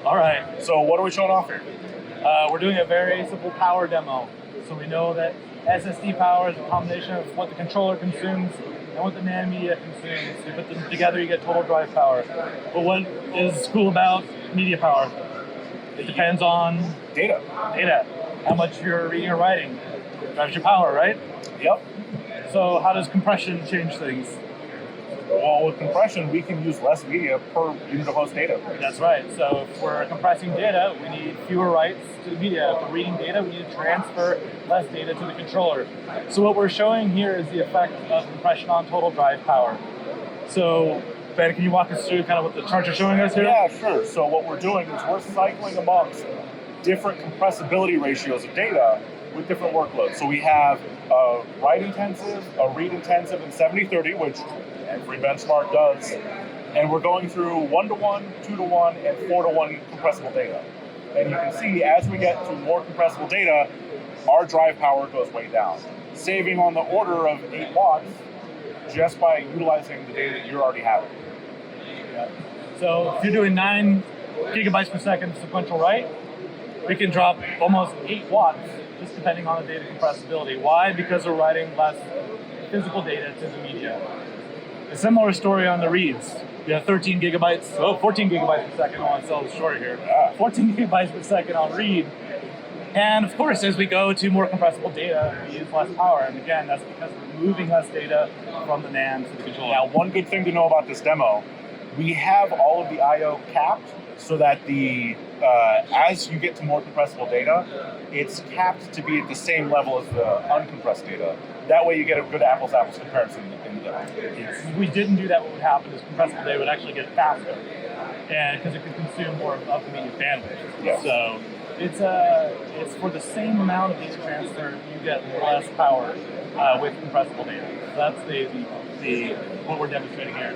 All right. So what are we showing off here? We're doing a very simple power demo. So we know that SSD power is a combination of what the controller consumes and what the NAND media consumes. You put them together, you get total drive power. But what is cool about media power? It depends on Data. How much you're reading or writing drives your power, right? Yep. So how does compression change things? Well, with compression, we can use less media per unit of host data. That's right. So if we're compressing data, we need fewer writes to the media. If we're reading data, we need to transfer less data to the controller. So what we're showing here is the effect of compression on total drive power. So Ben, can you walk us through kind of what the charts are showing us here? Yeah, sure. So what we're doing is we're cycling amongst different compressibility ratios of data with different workloads. So we have a write-intensive, a read-intensive, and 70-30, which every benchmark does. And we're going through 1-to-1, 2-to-1, and 4-to-1 compressible data. And you can see as we get to more compressible data, our drive power goes way down, saving on the order of 8 watts just by utilizing the data that you're already having. Yeah. So if you're doing 9 gigabytes per second sequential write, we can drop almost 8 watts just depending on the data compressibility. Why? Because we're writing less physical data to the media. A similar story on the reads. We have 14 gigabytes per second. I want to sell this short here. 14 gigabytes per second on read. And of course, as we go to more compressible data, we use less power. And again, that's because we're moving less data from the NAND to the controller. Now, one good thing to know about this demo, we have all of the I/O capped so that the as you get to more compressible data, it's capped to be at the same level as the uncompressed data. That way you get a good apples-to-apples comparison in the demo. If we didn't do that, what would happen is compressible data would actually get faster, and because it could consume more of the media bandwidth. Yes. So it's for the same amount of data transfer, you get less power with compressible data. So that's the what we're demonstrating here.